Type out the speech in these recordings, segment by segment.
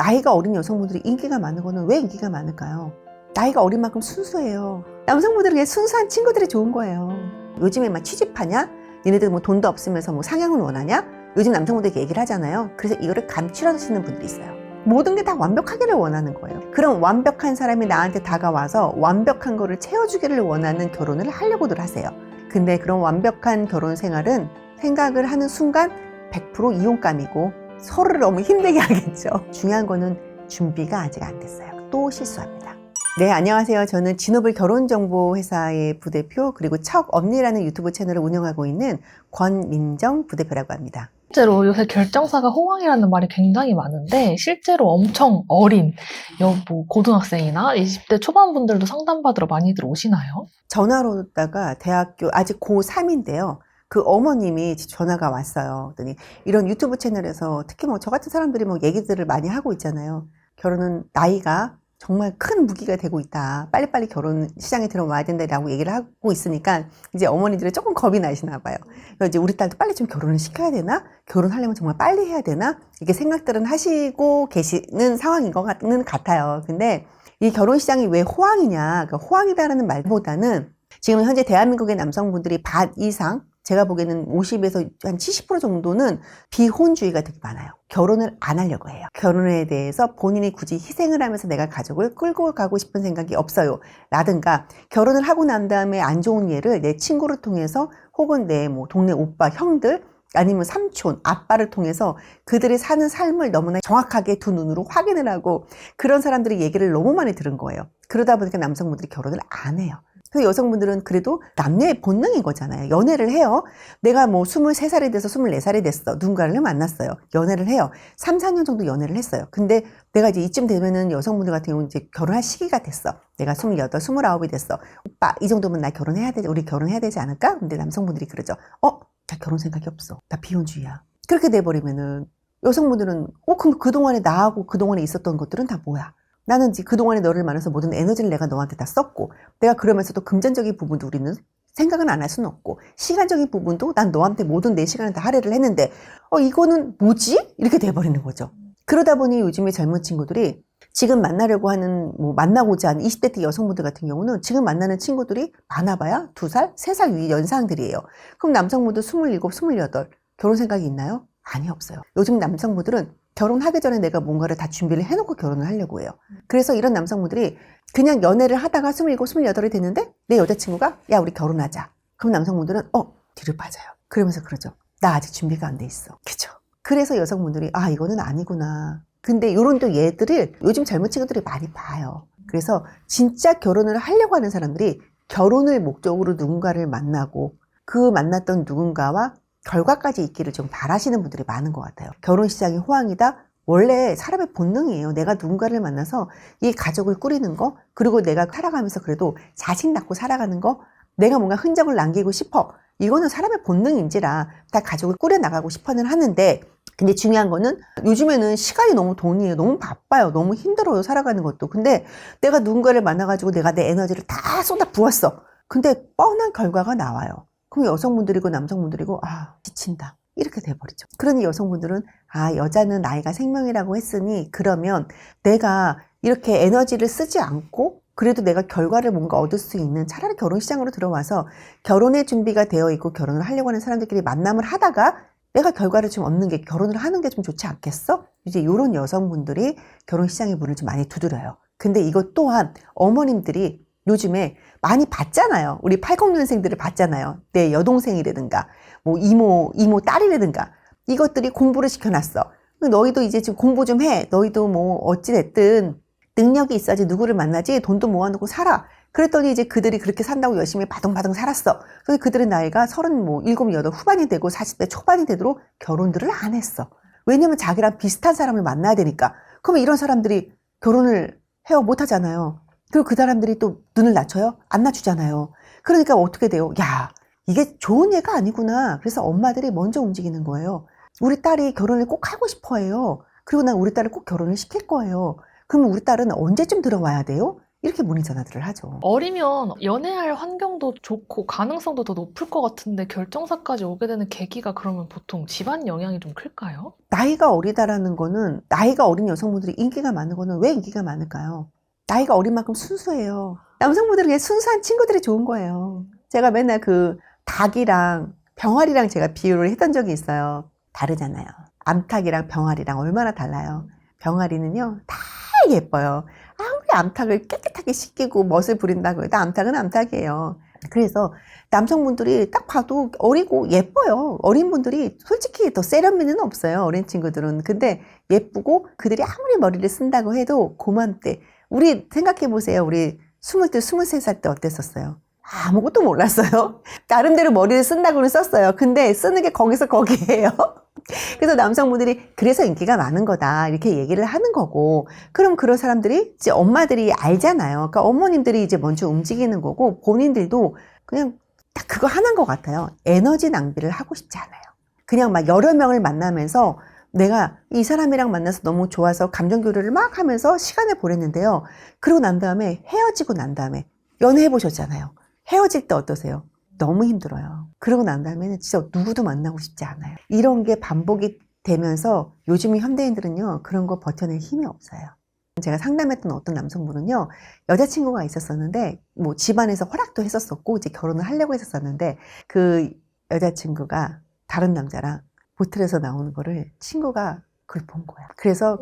나이가 어린 여성분들이 인기가 많은 거는 왜 인기가 많을까요? 나이가 어린 만큼 순수해요. 남성분들은 그냥 순수한 친구들이 좋은 거예요. 요즘에 막 취직하냐? 니네들 뭐 돈도 없으면서 뭐 상향을 원하냐? 요즘 남성분들이 얘기를 하잖아요. 그래서 이거를 감추려시는 분들이 있어요. 모든 게 다 완벽하기를 원하는 거예요. 그럼 완벽한 사람이 나한테 다가와서 완벽한 거를 채워주기를 원하는 결혼을 하려고들 하세요. 근데 그런 완벽한 결혼 생활은 생각을 하는 순간 100% 이혼감이고 서로를 너무 힘들게 하겠죠. 중요한 거는 준비가 아직 안 됐어요. 또 실수합니다. 네, 안녕하세요. 저는 진호블 결혼정보회사의 부대표 그리고 척언니라는 유튜브 채널을 운영하고 있는 권민정 부대표라고 합니다. 실제로 요새 결정사가 호황이라는 말이 굉장히 많은데 실제로 엄청 어린 뭐 고등학생이나 20대 초반분들도 상담받으러 많이들 오시나요? 전화로다가 대학교 아직 고3인데요. 그 어머님이 전화가 왔어요. 그랬더니 이런 유튜브 채널에서 특히 뭐 저 같은 사람들이 뭐 얘기들을 많이 하고 있잖아요. 결혼은 나이가 정말 큰 무기가 되고 있다. 빨리빨리 결혼 시장에 들어와야 된다라고 얘기를 하고 있으니까 이제 어머니들이 조금 겁이 나시나 봐요. 그래서 이제 우리 딸도 빨리 좀 결혼을 시켜야 되나? 결혼하려면 정말 빨리 해야 되나? 이렇게 생각들은 하시고 계시는 상황인 것는 같아요. 근데 이 결혼 시장이 왜 호황이냐? 그러니까 호황이다라는 말보다는 지금 현재 대한민국의 남성분들이 반 이상 제가 보기에는 50에서 한 70% 정도는 비혼주의가 되게 많아요. 결혼을 안 하려고 해요. 결혼에 대해서 본인이 굳이 희생을 하면서 내가 가족을 끌고 가고 싶은 생각이 없어요. 라든가 결혼을 하고 난 다음에 안 좋은 예를 내 친구를 통해서 혹은 내 뭐 동네 오빠, 형들 아니면 삼촌, 아빠를 통해서 그들이 사는 삶을 너무나 정확하게 두 눈으로 확인을 하고 그런 사람들의 얘기를 너무 많이 들은 거예요. 그러다 보니까 남성분들이 결혼을 안 해요. 그래서 여성분들은 그래도 남녀의 본능인 거잖아요. 연애를 해요. 내가 뭐 23살이 돼서 24살이 됐어. 누군가를 만났어요. 연애를 해요. 3, 4년 정도 연애를 했어요. 근데 내가 이제 이쯤 되면은 여성분들 같은 경우는 이제 결혼할 시기가 됐어. 내가 28, 29이 됐어. 오빠, 이 정도면 나 결혼해야 되지, 우리 결혼해야 되지 않을까? 근데 남성분들이 그러죠. 나 결혼 생각이 없어. 나 비혼주의야. 그렇게 돼버리면은 여성분들은 그럼 그동안에 나하고 그동안에 있었던 것들은 다 뭐야? 나는 이제 그동안에 너를 만나서 모든 에너지를 내가 너한테 다 썼고 내가 그러면서도 금전적인 부분도 우리는 생각은 안 할 수는 없고 시간적인 부분도 난 너한테 모든 내 시간을 다 할애를 했는데 이거는 뭐지? 이렇게 돼버리는 거죠. 그러다 보니 요즘에 젊은 친구들이 지금 만나려고 하는 뭐 만나고자 하는 20대 때 여성분들 같은 경우는 지금 만나는 친구들이 많아봐야 2살, 3살 위 연상들이에요. 그럼 남성분들 27, 28 결혼 생각이 있나요? 아니 없어요. 요즘 남성분들은 결혼하기 전에 내가 뭔가를 다 준비를 해놓고 결혼을 하려고 해요. 그래서 이런 남성분들이 그냥 연애를 하다가 27, 28이 됐는데 내 여자친구가 야 우리 결혼하자. 그럼 남성분들은 뒤를 빠져요. 그러면서 그러죠. 나 아직 준비가 안 돼 있어. 그죠? 그래서 여성분들이 이거는 아니구나. 근데 요런 또 얘들을 요즘 젊은 친구들이 많이 봐요. 그래서 진짜 결혼을 하려고 하는 사람들이 결혼을 목적으로 누군가를 만나고 그 만났던 누군가와 결과까지 있기를 좀 바라시는 분들이 많은 것 같아요. 결혼 시장이 호황이다? 원래 사람의 본능이에요. 내가 누군가를 만나서 이 가족을 꾸리는 거, 그리고 내가 살아가면서 그래도 자식 낳고 살아가는 거, 내가 뭔가 흔적을 남기고 싶어. 이거는 사람의 본능인지라 다 가족을 꾸려나가고 싶어는 하는데, 근데 중요한 거는 요즘에는 시간이 너무 돈이에요. 너무 바빠요. 너무 힘들어요. 살아가는 것도. 근데 내가 누군가를 만나가지고 내가 내 에너지를 다 쏟아 부었어. 근데 뻔한 결과가 나와요. 그럼 여성분들이고 남성분들이고 지친다. 이렇게 돼버리죠. 그러니 여성분들은 여자는 나이가 생명이라고 했으니 그러면 내가 이렇게 에너지를 쓰지 않고 그래도 내가 결과를 뭔가 얻을 수 있는 차라리 결혼시장으로 들어와서 결혼의 준비가 되어 있고 결혼을 하려고 하는 사람들끼리 만남을 하다가 내가 결과를 좀 얻는 게 결혼을 하는 게 좀 좋지 않겠어? 이제 이런 여성분들이 결혼시장의 문을 좀 많이 두드려요. 근데 이것 또한 어머님들이 요즘에 많이 봤잖아요. 우리 80년생들을 봤잖아요. 내 여동생이라든가 뭐 이모 딸이라든가 이것들이 공부를 시켜놨어. 너희도 이제 지금 공부 좀 해. 너희도 뭐 어찌됐든 능력이 있어야지 누구를 만나지 돈도 모아놓고 살아. 그랬더니 이제 그들이 그렇게 산다고 열심히 바둥바둥 살았어. 그래서 그들의 나이가 37, 8 후반이 되고 40대 초반이 되도록 결혼들을 안 했어. 왜냐면 자기랑 비슷한 사람을 만나야 되니까. 그러면 이런 사람들이 결혼을 해요? 못하잖아요. 그리고 그 사람들이 또 눈을 낮춰요? 안 낮추잖아요. 그러니까 어떻게 돼요? 야, 이게 좋은 예가 아니구나. 그래서 엄마들이 먼저 움직이는 거예요. 우리 딸이 결혼을 꼭 하고 싶어 해요. 그리고 난 우리 딸을 꼭 결혼을 시킬 거예요. 그러면 우리 딸은 언제쯤 들어와야 돼요? 이렇게 문의 전화들을 하죠. 어리면 연애할 환경도 좋고 가능성도 더 높을 것 같은데 결정사까지 오게 되는 계기가 그러면 보통 집안 영향이 좀 클까요? 나이가 어리다라는 거는, 나이가 어린 여성분들이 인기가 많은 거는 왜 인기가 많을까요? 나이가 어린 만큼 순수해요. 남성분들은 그냥 순수한 친구들이 좋은 거예요. 제가 맨날 그 닭이랑 병아리랑 제가 비유를 했던 적이 있어요. 다르잖아요. 암탉이랑 병아리랑 얼마나 달라요. 병아리는요 다 예뻐요. 아무리 암탉을 깨끗하게 씻기고 멋을 부린다고 해도 암탉은 암탉이에요. 그래서 남성분들이 딱 봐도 어리고 예뻐요. 어린 분들이 솔직히 더 세련미는 없어요. 어린 친구들은. 근데 예쁘고 그들이 아무리 머리를 쓴다고 해도 고맘때 우리 생각해보세요. 우리 22, 23살 때 어땠었어요? 아무것도 몰랐어요. 나름대로 머리를 쓴다고는 썼어요. 근데 쓰는 게 거기서 거기에요. 그래서 남성분들이 그래서 인기가 많은 거다 이렇게 얘기를 하는 거고, 그럼 그런 사람들이 이제 엄마들이 알잖아요. 그러니까 어머님들이 이제 먼저 움직이는 거고, 본인들도 그냥 딱 그거 하나인 것 같아요. 에너지 낭비를 하고 싶지 않아요. 그냥 막 여러 명을 만나면서 내가 이 사람이랑 만나서 너무 좋아서 감정 교류를 막 하면서 시간을 보냈는데요. 그러고 난 다음에 헤어지고 난 다음에 연애해 보셨잖아요. 헤어질 때 어떠세요? 너무 힘들어요. 그러고 난 다음에는 진짜 누구도 만나고 싶지 않아요. 이런 게 반복이 되면서 요즘 현대인들은요, 그런 거 버텨낼 힘이 없어요. 제가 상담했던 어떤 남성분은요, 여자친구가 있었었는데, 뭐 집안에서 허락도 했었었고, 이제 결혼을 하려고 했었었는데, 그 여자친구가 다른 남자랑 보틀에서 나오는 거를 친구가 그걸 본 거야. 그래서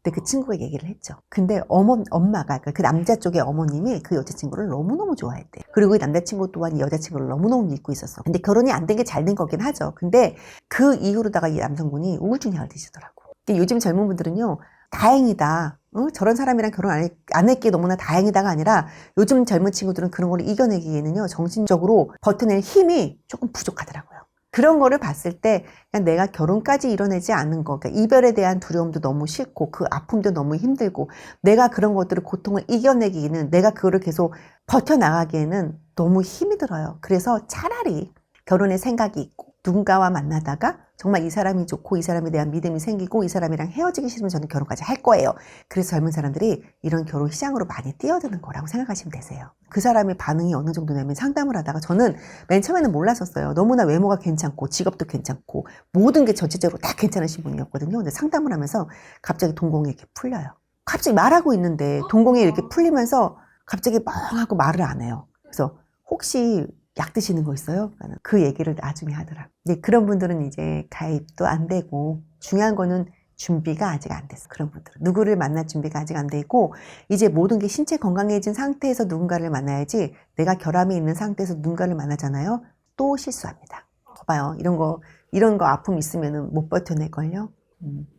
근데 그 친구가 얘기를 했죠. 근데 엄마가, 그러니까 그 남자 쪽의 어머님이 그 여자친구를 너무너무 좋아했대. 그리고 이 남자친구 또한 이 여자친구를 너무너무 믿고 있었어. 근데 결혼이 안 된 게 잘 된 거긴 하죠. 근데 그 이후로다가 이 남성분이 우울증약을 드시더라고. 요즘 젊은 분들은요, 다행이다. 저런 사람이랑 결혼 안 했기에 너무나 다행이다가 아니라, 요즘 젊은 친구들은 그런 걸 이겨내기에는요, 정신적으로 버텨낼 힘이 조금 부족하더라고요. 그런 거를 봤을 때 그냥 내가 결혼까지 이뤄내지 않은 거, 그러니까 이별에 대한 두려움도 너무 싫고 그 아픔도 너무 힘들고, 내가 그런 것들을 고통을 이겨내기에는, 내가 그거를 계속 버텨나가기에는 너무 힘이 들어요. 그래서 차라리 결혼의 생각이 있고 누군가와 만나다가 정말 이 사람이 좋고 이 사람에 대한 믿음이 생기고 이 사람이랑 헤어지기 싫으면 저는 결혼까지 할 거예요. 그래서 젊은 사람들이 이런 결혼 시장으로 많이 뛰어드는 거라고 생각하시면 되세요. 그 사람의 반응이 어느 정도냐면, 상담을 하다가 저는 맨 처음에는 몰랐었어요. 너무나 외모가 괜찮고 직업도 괜찮고 모든 게 전체적으로 다 괜찮으신 분이었거든요. 근데 상담을 하면서 갑자기 동공이 이렇게 풀려요. 갑자기 말하고 있는데 동공이 이렇게 풀리면서 갑자기 멍하고 말을 안 해요. 그래서 혹시 약 드시는 거 있어요? 그 얘기를 나중에 하더라고요. 근데 그런 분들은 이제 가입도 안 되고, 중요한 거는 준비가 아직 안 됐어. 그런 분들은 누구를 만날 준비가 아직 안 돼 있고, 이제 모든 게 신체 건강해진 상태에서 누군가를 만나야지, 내가 결함이 있는 상태에서 누군가를 만나잖아요. 또 실수합니다. 봐봐요. 이런 거 아픔 있으면은 못 버텨낼걸요.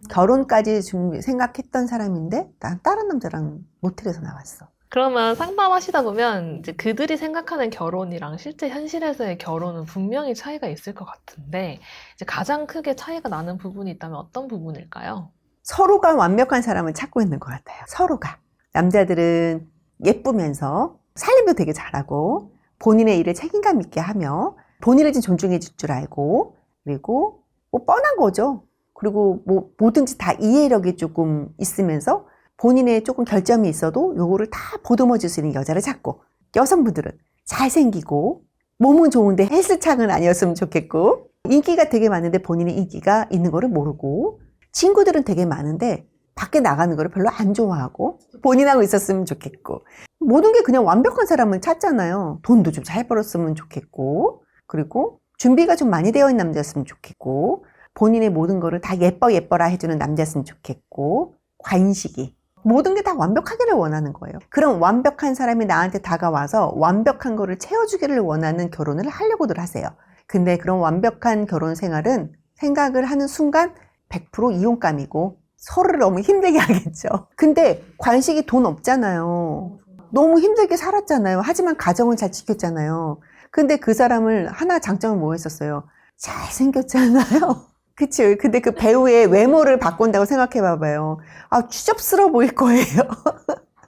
결혼까지 생각했던 사람인데 난 다른 남자랑 모텔에서 나왔어. 그러면 상담하시다 보면 이제 그들이 생각하는 결혼이랑 실제 현실에서의 결혼은 분명히 차이가 있을 것 같은데, 이제 가장 크게 차이가 나는 부분이 있다면 어떤 부분일까요? 서로가 완벽한 사람을 찾고 있는 것 같아요. 서로가. 남자들은 예쁘면서 살림도 되게 잘하고 본인의 일을 책임감 있게 하며 본인을 좀 존중해 줄 줄 알고, 그리고 뭐 뻔한 거죠. 그리고 뭐 뭐든지 다 이해력이 조금 있으면서 본인의 조금 결점이 있어도 요거를 다 보듬어 줄 수 있는 여자를 찾고, 여성분들은 잘생기고 몸은 좋은데 헬스장은 아니었으면 좋겠고, 인기가 되게 많은데 본인의 인기가 있는 거를 모르고, 친구들은 되게 많은데 밖에 나가는 거를 별로 안 좋아하고 본인하고 있었으면 좋겠고, 모든 게 그냥 완벽한 사람을 찾잖아요. 돈도 좀 잘 벌었으면 좋겠고, 그리고 준비가 좀 많이 되어 있는 남자였으면 좋겠고, 본인의 모든 거를 다 예뻐라 해주는 남자였으면 좋겠고, 관식이 모든 게 다 완벽하기를 원하는 거예요. 그런 완벽한 사람이 나한테 다가와서 완벽한 거를 채워주기를 원하는 결혼을 하려고들 하세요. 근데 그런 완벽한 결혼 생활은 생각을 하는 순간 100% 이혼감이고 서로를 너무 힘들게 하겠죠. 근데 관식이 돈 없잖아요. 너무 힘들게 살았잖아요. 하지만 가정은 잘 지켰잖아요. 근데 그 사람을 하나 장점은 뭐였었어요? 잘생겼잖아요. 그치. 근데 그 배우의 외모를 바꾼다고 생각해 봐봐요. 아, 추접스러워 보일 거예요.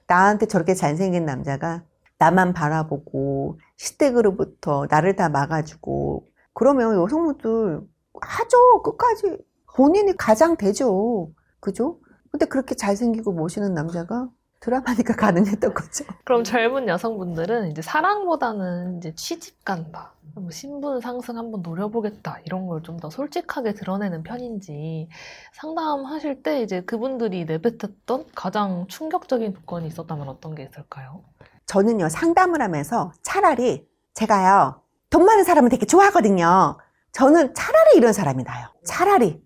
나한테 저렇게 잘생긴 남자가 나만 바라보고 시댁으로부터 나를 다 막아주고, 그러면 여성분들 하죠. 끝까지. 본인이 가장 되죠. 그죠? 근데 그렇게 잘생기고 멋있는 남자가 드라마니까 가능했던 거죠. 그럼 젊은 여성분들은 이제 사랑보다는 이제 취직 간다, 뭐 신분 상승 한번 노려보겠다 이런 걸 좀 더 솔직하게 드러내는 편인지 상담하실 때 이제 그분들이 내뱉었던 가장 충격적인 조건이 있었다면 어떤 게 있을까요? 저는요, 상담을 하면서 차라리 제가요, 돈 많은 사람을 되게 좋아하거든요. 저는 차라리 이런 사람이 나요. 차라리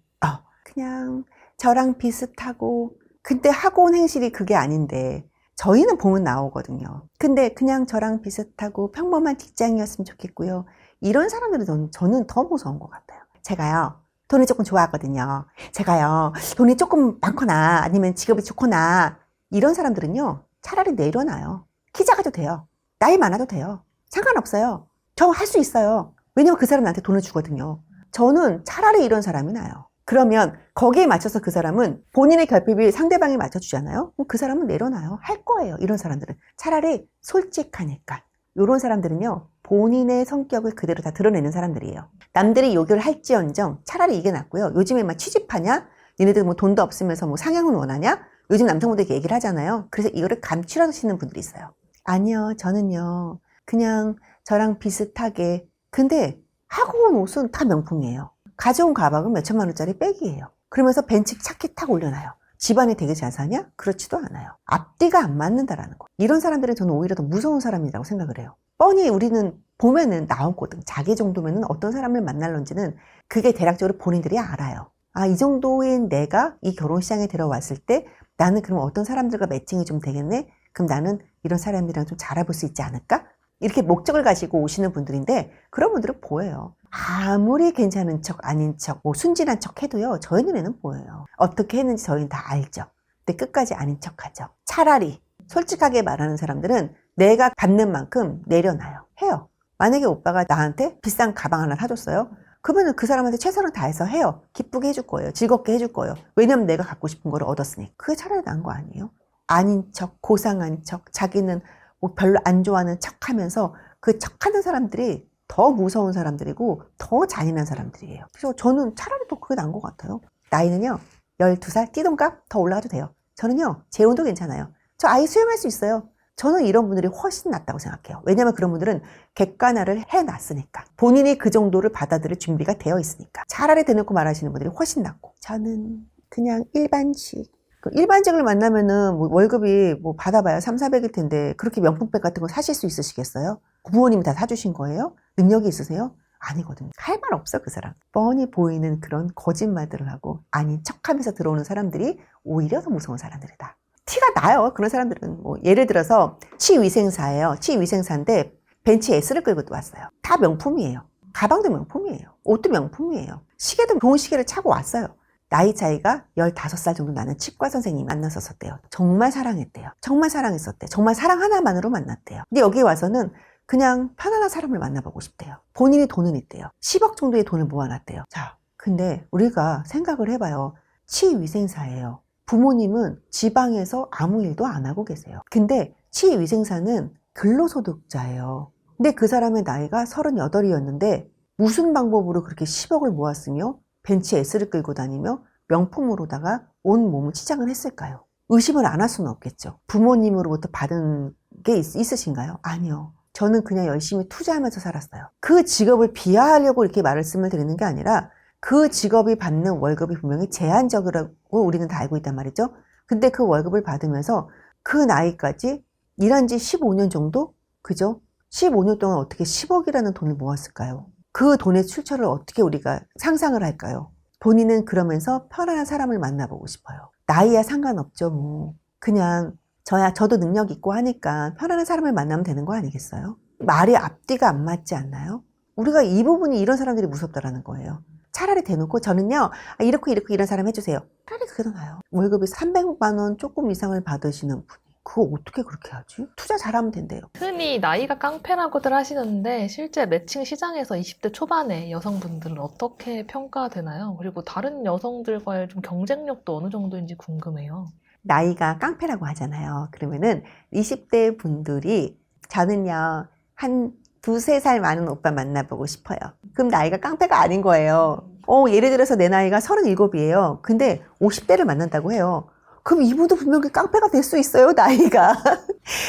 그냥 저랑 비슷하고, 근데 하고 온 행실이 그게 아닌데 저희는 보면 나오거든요. 근데 그냥 저랑 비슷하고 평범한 직장이었으면 좋겠고요. 이런 사람들은 저는 더 무서운 것 같아요. 제가요, 돈을 조금 좋아하거든요. 제가요, 돈이 조금 많거나 아니면 직업이 좋거나 이런 사람들은요, 차라리 내려놔요. 키 작아도 돼요. 나이 많아도 돼요. 상관없어요. 저 할 수 있어요. 왜냐면 그 사람 나한테 돈을 주거든요. 저는 차라리 이런 사람이 나요. 그러면 거기에 맞춰서 그 사람은 본인의 결핍이 상대방이 맞춰주잖아요. 그럼 그 사람은 내려놔요. 할 거예요. 이런 사람들은. 차라리 솔직하니까. 이런 사람들은요, 본인의 성격을 그대로 다 드러내는 사람들이에요. 남들이 욕을 할지언정 차라리 이게 낫고요. 요즘에 막 취직하냐? 니네들 뭐 돈도 없으면서 뭐 상향은 원하냐? 요즘 남성분들이 얘기를 하잖아요. 그래서 이거를 감추려시는 분들이 있어요. 아니요, 저는요, 그냥 저랑 비슷하게. 근데 하고 온 옷은 다 명품이에요. 가져온 가방은 몇 천만 원짜리 백이에요. 그러면서 벤츠 차키 탁 올려놔요. 집안이 되게 잘 사냐? 그렇지도 않아요. 앞뒤가 안 맞는다라는 거. 이런 사람들은 저는 오히려 더 무서운 사람이라고 생각을 해요. 뻔히 우리는 보면은 나오거든. 자기 정도면은 어떤 사람을 만날런지는 그게 대략적으로 본인들이 알아요. 아, 이 정도인 내가 이 결혼 시장에 들어왔을 때 나는 그럼 어떤 사람들과 매칭이 좀 되겠네? 그럼 나는 이런 사람들이랑 좀 잘 알아볼 수 있지 않을까? 이렇게 목적을 가지고 오시는 분들인데 그런 분들은 보여요. 아무리 괜찮은 척 아닌 척 뭐 순진한 척 해도요, 저희 눈에는 보여요. 어떻게 했는지 저희는 다 알죠. 근데 끝까지 아닌 척 하죠. 차라리 솔직하게 말하는 사람들은 내가 받는 만큼 내려놔요. 해요. 만약에 오빠가 나한테 비싼 가방 하나 사줬어요. 그러면 그 사람한테 최선을 다해서 해요. 기쁘게 해줄 거예요. 즐겁게 해줄 거예요. 왜냐면 내가 갖고 싶은 거를 얻었으니. 그게 차라리 나은 거 아니에요? 아닌 척, 고상한 척, 자기는 뭐 별로 안 좋아하는 척 하면서 그 척하는 사람들이 더 무서운 사람들이고 더 잔인한 사람들이에요. 그래서 저는 차라리 더 그게 나은 것 같아요. 나이는요, 12살 띠동갑 더 올라가도 돼요. 저는요, 재혼도 괜찮아요. 저 아이 수용할 수 있어요. 저는 이런 분들이 훨씬 낫다고 생각해요. 왜냐면 그런 분들은 객관화를 해놨으니까. 본인이 그 정도를 받아들일 준비가 되어 있으니까. 차라리 대놓고 말하시는 분들이 훨씬 낫고. 저는 그냥 일반직. 일반직을 만나면은 뭐 월급이 뭐 받아봐야 300~400일 텐데 그렇게 명품백 같은 거 사실 수 있으시겠어요? 부모님이 다 사주신 거예요? 능력이 있으세요? 아니거든요. 할 말 없어, 그 사람. 뻔히 보이는 그런 거짓말들을 하고 아닌 척하면서 들어오는 사람들이 오히려 더 무서운 사람들이다. 티가 나요. 그런 사람들은 뭐 예를 들어서 치위생사예요. 치위생사인데 벤츠 S를 끌고 또 왔어요. 다 명품이에요. 가방도 명품이에요. 옷도 명품이에요. 시계도 좋은 시계를 차고 왔어요. 나이 차이가 15살 정도 나는 치과 선생님이 만났었대요. 정말 사랑했대요. 정말 사랑했었대요. 정말 사랑 하나만으로 만났대요. 근데 여기 와서는 그냥 편안한 사람을 만나보고 싶대요. 본인이 돈은 있대요. 10억 정도의 돈을 모아놨대요. 자, 근데 우리가 생각을 해봐요. 치위생사예요. 부모님은 지방에서 아무 일도 안 하고 계세요. 근데 치위생사는 근로소득자예요. 근데 그 사람의 나이가 38이었는데 무슨 방법으로 그렇게 10억을 모았으며 벤츠 S를 끌고 다니며 명품으로다가 온 몸을 치장을 했을까요? 의심을 안 할 수는 없겠죠. 부모님으로부터 받은 게 있으신가요? 아니요. 저는 그냥 열심히 투자하면서 살았어요. 그 직업을 비하하려고 이렇게 말씀을 드리는 게 아니라 그 직업이 받는 월급이 분명히 제한적이라고 우리는 다 알고 있단 말이죠. 근데 그 월급을 받으면서 그 나이까지 일한 지 15년 정도? 그죠? 15년 동안 어떻게 10억이라는 돈을 모았을까요? 그 돈의 출처를 어떻게 우리가 상상을 할까요? 본인은 그러면서 편안한 사람을 만나보고 싶어요. 나이야 상관없죠, 뭐. 그냥 저도 능력 있고 하니까 편안한 사람을 만나면 되는 거 아니겠어요? 말이 앞뒤가 안 맞지 않나요? 우리가 이 부분이 이런 사람들이 무섭다라는 거예요. 차라리 대놓고 저는요, 이렇게 이런 사람 해주세요. 차라리 그게 더 나아요. 월급이 300만 원 조금 이상을 받으시는 분이 그거 어떻게 그렇게 하지? 투자 잘하면 된대요. 흔히 나이가 깡패라고들 하시는데 실제 매칭 시장에서 20대 초반의 여성분들은 어떻게 평가되나요? 그리고 다른 여성들과의 좀 경쟁력도 어느 정도인지 궁금해요. 나이가 깡패라고 하잖아요. 그러면은 20대 분들이 저는요, 한 2~3살 많은 오빠 만나보고 싶어요. 그럼 나이가 깡패가 아닌 거예요. 예를 들어서 내 나이가 37이에요. 근데 50대를 만난다고 해요. 그럼 이분도 분명히 깡패가 될 수 있어요, 나이가.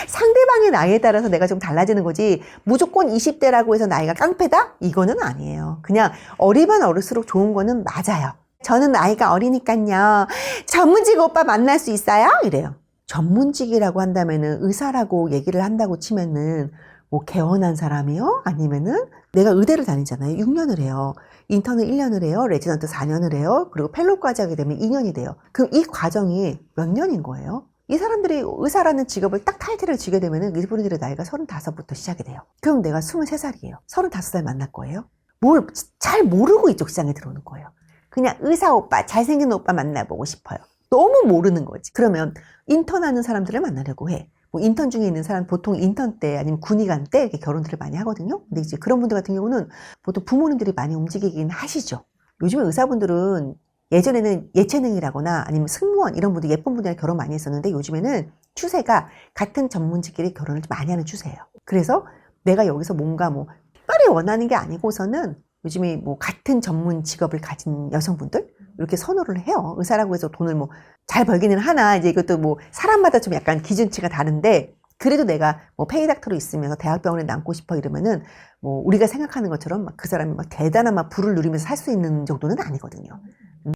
상대방의 나이에 따라서 내가 좀 달라지는 거지, 무조건 20대라고 해서 나이가 깡패다? 이거는 아니에요. 그냥 어리면 어릴수록 좋은 거는 맞아요. 저는 나이가 어리니까요, 전문직 오빠 만날 수 있어요? 이래요. 전문직이라고 한다면은 의사라고 얘기를 한다고 치면은 뭐 개원한 사람이요? 아니면은 내가 의대를 다니잖아요. 6년을 해요. 인턴을 1년을 해요. 레지던트 4년을 해요. 그리고 펠로까지 하게 되면 2년이 돼요. 그럼 이 과정이 몇 년인 거예요? 이 사람들이 의사라는 직업을 딱 타이틀을 쥐게 되면은 이분들의 나이가 35부터 시작이 돼요. 그럼 내가 23살이에요. 35살 만날 거예요? 뭘 잘 모르고 이쪽 시장에 들어오는 거예요. 그냥 의사 오빠, 잘생긴 오빠 만나보고 싶어요. 너무 모르는 거지. 그러면 인턴하는 사람들을 만나려고 해. 뭐 인턴 중에 있는 사람 보통 인턴 때 아니면 군의관 때 이렇게 결혼들을 많이 하거든요. 근데 이제 그런 분들 같은 경우는 보통 부모님들이 많이 움직이긴 하시죠. 요즘에 의사분들은 예전에는 예체능이라거나 아니면 승무원 이런 분들 예쁜 분들이랑 결혼 많이 했었는데 요즘에는 추세가 같은 전문직끼리 결혼을 좀 많이 하는 추세예요. 그래서 내가 여기서 뭔가 뭐 특별히 원하는 게 아니고서는 요즘에 뭐 같은 전문 직업을 가진 여성분들 이렇게 선호를 해요. 의사라고 해서 돈을 뭐 잘 벌기는 하나, 이제 이것도 뭐 사람마다 좀 약간 기준치가 다른데, 그래도 내가 뭐 페이닥터로 있으면서 대학병원에 남고 싶어 이러면은 뭐 우리가 생각하는 것처럼 막 그 사람이 막 대단한 막 부를 누리면서 살 수 있는 정도는 아니거든요.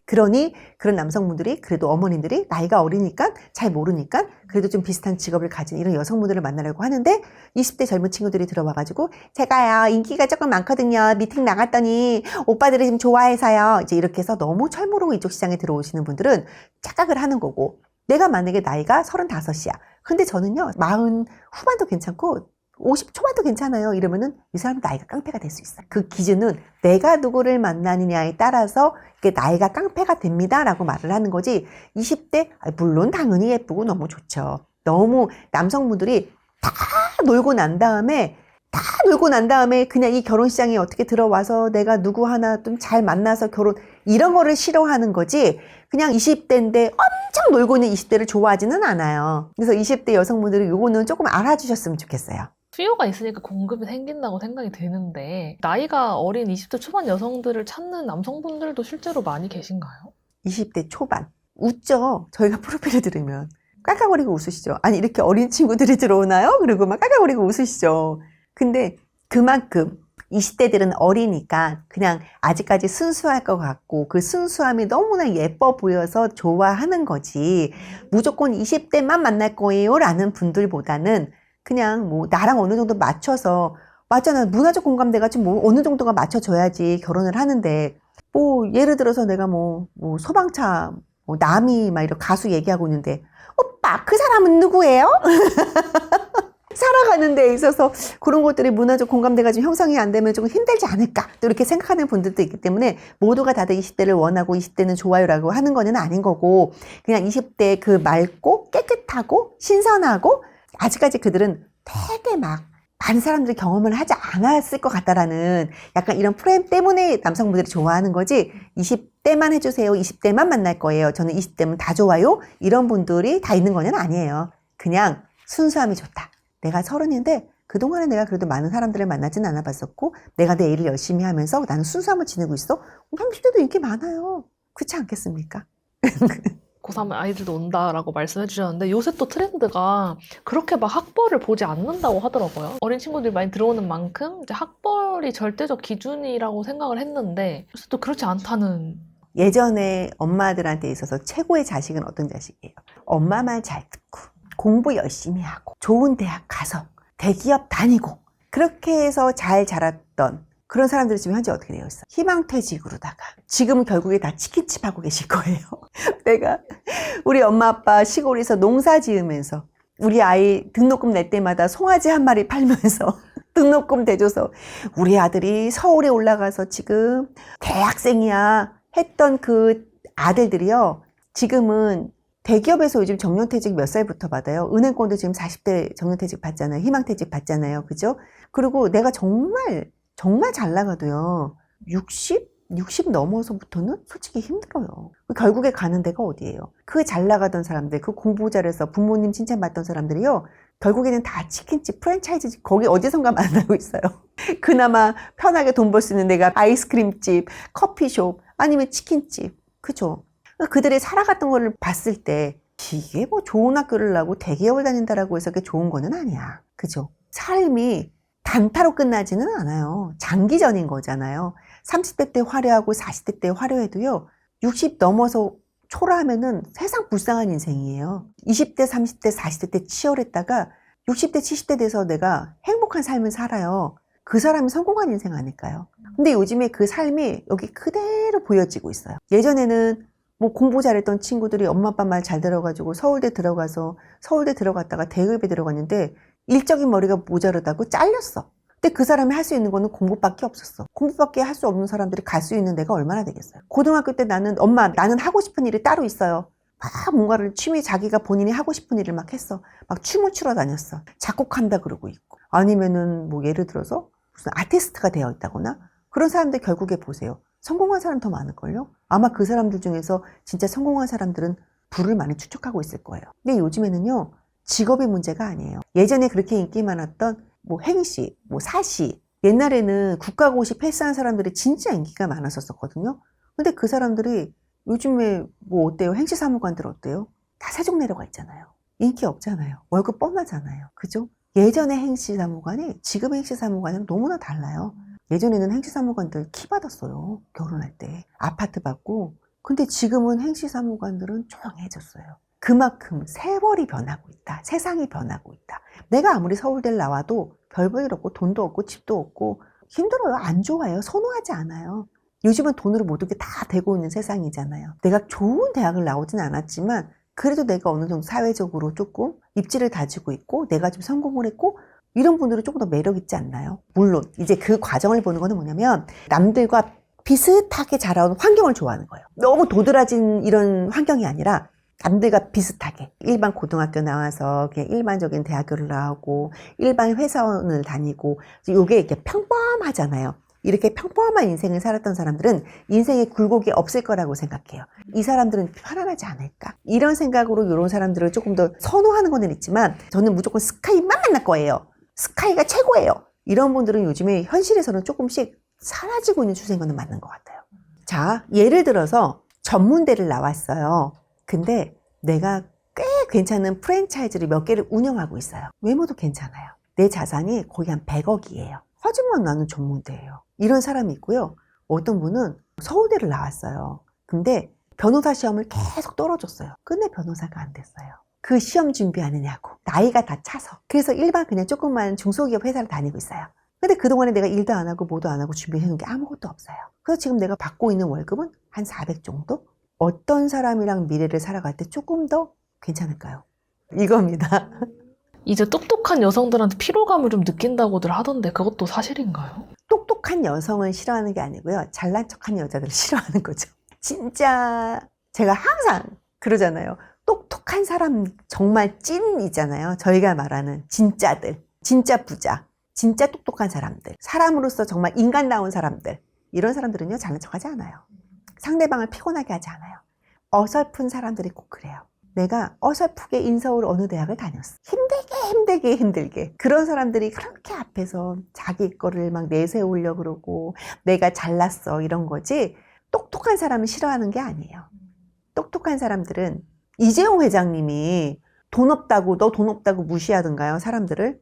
그러니 그런 남성분들이, 그래도 어머님들이 나이가 어리니까 잘 모르니까 그래도 좀 비슷한 직업을 가진 이런 여성분들을 만나려고 하는데, 20대 젊은 친구들이 들어와가지고 제가요 인기가 조금 많거든요, 미팅 나갔더니 오빠들이 좀 좋아해서요, 이제 이렇게 해서 너무 철모르고 이쪽 시장에 들어오시는 분들은 착각을 하는 거고, 내가 만약에 나이가 35이야 근데 저는요 40 후반도 괜찮고 50 초반도 괜찮아요 이러면은 이 사람 나이가 깡패가 될 수 있어요. 그 기준은 내가 누구를 만나느냐에 따라서 이게 나이가 깡패가 됩니다 라고 말을 하는 거지, 20대 물론 당연히 예쁘고 너무 좋죠. 너무 남성분들이 다 놀고 난 다음에 그냥 이 결혼시장에 어떻게 들어와서 내가 누구 하나 좀 잘 만나서 결혼, 이런 거를 싫어하는 거지, 그냥 20대인데 엄청 놀고 있는 20대를 좋아하지는 않아요. 그래서 20대 여성분들은 요거는 조금 알아주셨으면 좋겠어요. 수요가 있으니까 공급이 생긴다고 생각이 드는데, 나이가 어린 20대 초반 여성들을 찾는 남성분들도 실제로 많이 계신가요? 20대 초반. 웃죠? 저희가 프로필을 들으면. 깔깔거리고 웃으시죠? 아니, 이렇게 어린 친구들이 들어오나요? 그리고 막 깔깔거리고 웃으시죠? 근데 그만큼 20대들은 어리니까 그냥 아직까지 순수할 것 같고, 그 순수함이 너무나 예뻐 보여서 좋아하는 거지, 무조건 20대만 만날 거예요 라는 분들보다는 그냥 뭐 나랑 어느 정도 맞춰서, 맞잖아, 문화적 공감대가 좀 뭐 어느 정도가 맞춰져야지 결혼을 하는데, 뭐 예를 들어서 내가 뭐 소방차 뭐 남이 막 이런 가수 얘기하고 있는데, 오빠 그 사람은 누구예요? 살아가는 데 있어서 그런 것들이 문화적 공감대가 좀 형성이 안 되면 조금 힘들지 않을까, 또 이렇게 생각하는 분들도 있기 때문에, 모두가 다들 20대를 원하고 20대는 좋아요라고 하는 거는 아닌 거고, 그냥 20대 그 맑고 깨끗하고 신선하고, 아직까지 그들은 되게 막 많은 사람들이 경험을 하지 않았을 것 같다라는 약간 이런 프레임 때문에 남성분들이 좋아하는 거지, 20대만 해주세요, 20대만 만날 거예요, 저는 20대면 다 좋아요, 이런 분들이 다 있는 거는 아니에요. 그냥 순수함이 좋다. 내가 30인데 그동안에 내가 그래도 많은 사람들을 만나진 않아봤었고, 내가 내 일을 열심히 하면서 나는 순수함을 지니고 있어. 30대도 인기 많아요. 그렇지 않겠습니까? 고3 아이들도 온다라고 말씀해 주셨는데, 요새 또 트렌드가 그렇게 막 학벌을 보지 않는다고 하더라고요. 어린 친구들이 많이 들어오는 만큼 이제 학벌이 절대적 기준이라고 생각을 했는데, 요새 또 그렇지 않다는. 예전에 엄마들한테 있어서 최고의 자식은 어떤 자식이에요? 엄마 말 잘 듣고 공부 열심히 하고 좋은 대학 가서 대기업 다니고, 그렇게 해서 잘 자랐던 그런 사람들이 지금 현재 어떻게 되어 있어? 희망퇴직으로다가 지금은 결국에 다 치킨집 하고 계실 거예요. 내가 우리 엄마 아빠 시골에서 농사 지으면서 우리 아이 등록금 낼 때마다 송아지 한 마리 팔면서 등록금 대줘서 우리 아들이 서울에 올라가서 지금 대학생이야 했던 그 아들들이요, 지금은 대기업에서 요즘 정년퇴직 몇 살부터 받아요? 은행권도 지금 40대 정년퇴직 받잖아요. 희망퇴직 받잖아요. 그죠? 그리고 내가 정말 잘 나가도요, 60 넘어서부터는 솔직히 힘들어요. 결국에 가는 데가 어디예요? 그 잘 나가던 사람들, 그 공부 잘해서 부모님 칭찬받던 사람들이요, 결국에는 다 치킨집, 프랜차이즈집, 거기 어디선가 만나고 있어요. 그나마 편하게 돈 벌 수 있는 데가 아이스크림집, 커피숍, 아니면 치킨집. 그죠? 그들이 살아갔던 거를 봤을 때 이게 뭐 좋은 학교를 나고 대기업을 다닌다라고 해서 그게 좋은 거는 아니야. 그죠? 삶이 단타로 끝나지는 않아요. 장기전인 거잖아요. 30대 때 화려하고 40대 때 화려해도요. 60 넘어서 초라하면은 세상 불쌍한 인생이에요. 20대, 30대, 40대 때 치열했다가 60대, 70대 돼서 내가 행복한 삶을 살아요. 그 사람이 성공한 인생 아닐까요? 근데 요즘에 그 삶이 여기 그대로 보여지고 있어요. 예전에는 뭐 공부 잘했던 친구들이 엄마 아빠 말 잘 들어가지고 서울대 들어가서 서울대 들어갔다가 대학에 들어갔는데 일적인 머리가 모자르다고 잘렸어. 근데 그 사람이 할 수 있는 거는 공부밖에 없었어. 공부밖에 할 수 없는 사람들이 갈 수 있는 데가 얼마나 되겠어요. 고등학교 때 나는 나는 하고 싶은 일이 따로 있어요. 막 뭔가를 자기가 본인이 하고 싶은 일을 막 했어. 막 춤을 추러 다녔어. 작곡한다 그러고 있고. 아니면은 뭐 예를 들어서 무슨 아티스트가 되어 있다거나 그런 사람들 결국에 보세요. 성공한 사람 더 많을걸요? 아마 그 사람들 중에서 진짜 성공한 사람들은 부를 많이 축적하고 있을 거예요. 근데 요즘에는요, 직업이 문제가 아니에요. 예전에 그렇게 인기 많았던 뭐 행시, 뭐 사시. 옛날에는 국가고시 패스한 사람들이 진짜 인기가 많았었거든요. 근데 그 사람들이 요즘에 뭐 어때요? 행시사무관들 어때요? 다 세종 내려가 있잖아요. 인기 없잖아요. 월급 뻔하잖아요. 그죠? 예전의 행시사무관이 지금의 행시사무관은 너무나 달라요. 예전에는 행시사무관들 키 받았어요. 결혼할 때. 아파트 받고. 근데 지금은 행시사무관들은 조용해졌어요. 그만큼 세월이 변하고 있다. 세상이 변하고 있다. 내가 아무리 서울대를 나와도 별 볼 일 없고 돈도 없고 집도 없고 힘들어요. 안 좋아요. 선호하지 않아요. 요즘은 돈으로 모든 게 다 되고 있는 세상이잖아요. 내가 좋은 대학을 나오진 않았지만 그래도 내가 어느 정도 사회적으로 조금 입지를 다지고 있고 내가 좀 성공을 했고 이런 분들은 조금 더 매력 있지 않나요? 물론 이제 그 과정을 보는 거는 뭐냐면 남들과 비슷하게 자라온 환경을 좋아하는 거예요. 너무 도드라진 이런 환경이 아니라 남들과 비슷하게 일반 고등학교 나와서 그냥 일반적인 대학교를 나오고 일반 회사원을 다니고 이게 이렇게 평범하잖아요. 이렇게 평범한 인생을 살았던 사람들은 인생에 굴곡이 없을 거라고 생각해요. 이 사람들은 편안하지 않을까? 이런 생각으로 이런 사람들을 조금 더 선호하는 거는 있지만 저는 무조건 스카이만 만날 거예요. 스카이가 최고예요. 이런 분들은 요즘에 현실에서는 조금씩 사라지고 있는 추세인 거는 맞는 것 같아요. 자, 예를 들어서 전문대를 나왔어요. 근데 내가 꽤 괜찮은 프랜차이즈를 몇 개를 운영하고 있어요. 외모도 괜찮아요. 내 자산이 거의 한 100억이에요. 하지만 나는 전문대예요. 이런 사람이 있고요. 어떤 분은 서울대를 나왔어요. 근데 변호사 시험을 계속 떨어졌어요. 근데 변호사가 안 됐어요. 그 시험 준비하느냐고. 나이가 다 차서. 그래서 일반 그냥 조그만 중소기업 회사를 다니고 있어요. 근데 그동안에 내가 일도 안 하고 뭐도 안 하고 준비해놓은 게 아무것도 없어요. 그래서 지금 내가 받고 있는 월급은 한 400 정도? 어떤 사람이랑 미래를 살아갈 때 조금 더 괜찮을까요? 이겁니다. 이제 똑똑한 여성들한테 피로감을 좀 느낀다고들 하던데 그것도 사실인가요? 똑똑한 여성을 싫어하는 게 아니고요. 잘난 척하는 여자들을 싫어하는 거죠. 진짜 제가 항상 그러잖아요. 똑똑한 사람 정말 찐이잖아요. 저희가 말하는 진짜들, 진짜 부자, 진짜 똑똑한 사람들, 사람으로서 정말 인간다운 사람들. 이런 사람들은요, 잘난 척하지 않아요. 상대방을 피곤하게 하지 않아요. 어설픈 사람들이 꼭 그래요. 내가 어설프게 인서울 어느 대학을 다녔어. 힘들게. 그런 사람들이 그렇게 앞에서 자기 거를 막 내세우려고 그러고 내가 잘났어 이런 거지 똑똑한 사람을 싫어하는 게 아니에요. 똑똑한 사람들은 이재용 회장님이 돈 없다고 너 돈 없다고 무시하던가요? 사람들을?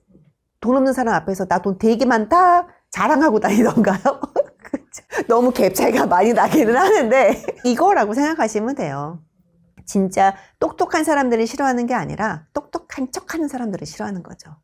돈 없는 사람 앞에서 나 돈 되게 많다 자랑하고 다니던가요? 너무 갭 차이가 많이 나기는 하는데 이거라고 생각하시면 돼요. 진짜 똑똑한 사람들을 싫어하는 게 아니라 똑똑한 척하는 사람들을 싫어하는 거죠.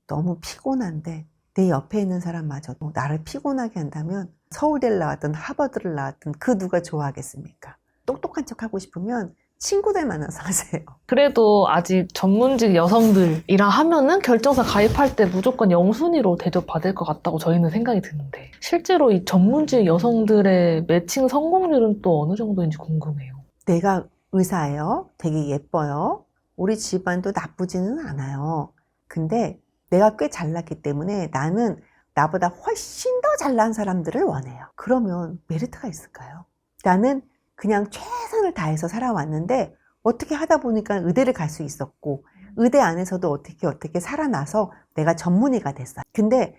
너무 피곤한데 내 옆에 있는 사람마저도 나를 피곤하게 한다면 서울대를 나왔든 하버드를 나왔든 그 누가 좋아하겠습니까? 똑똑한 척하고 싶으면 친구들 만나서 하세요. 그래도 아직 전문직 여성들이라 하면은 결정사 가입할 때 무조건 영순위로 대접받을 것 같다고 저희는 생각이 드는데 실제로 이 전문직 여성들의 매칭 성공률은 또 어느 정도인지 궁금해요. 내가 의사예요. 되게 예뻐요. 우리 집안도 나쁘지는 않아요. 근데 내가 꽤 잘났기 때문에 나는 나보다 훨씬 더 잘난 사람들을 원해요. 그러면 메리트가 있을까요? 나는 그냥 최선을 다해서 살아왔는데 어떻게 하다 보니까 의대를 갈 수 있었고 의대 안에서도 어떻게 살아나서 내가 전문의가 됐어요. 근데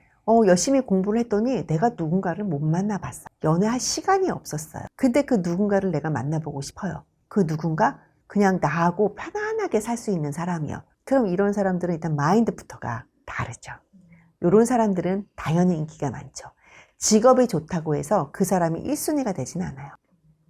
열심히 공부를 했더니 내가 누군가를 못 만나봤어. 연애할 시간이 없었어요. 근데 그 누군가를 내가 만나보고 싶어요. 그 누군가 그냥 나하고 편안하게 살 수 있는 사람이요. 그럼 이런 사람들은 일단 마인드부터가 다르죠. 이런 사람들은 당연히 인기가 많죠. 직업이 좋다고 해서 그 사람이 1순위가 되지는 않아요.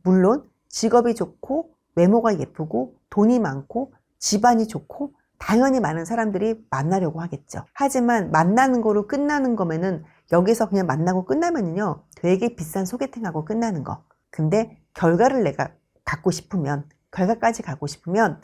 물론 직업이 좋고 외모가 예쁘고 돈이 많고 집안이 좋고 당연히 많은 사람들이 만나려고 하겠죠. 하지만 만나는 거로 끝나는 거면은 여기서 그냥 만나고 끝나면은요 되게 비싼 소개팅하고 끝나는 거. 근데 결과를 내가 갖고 싶으면 결과까지 가고 싶으면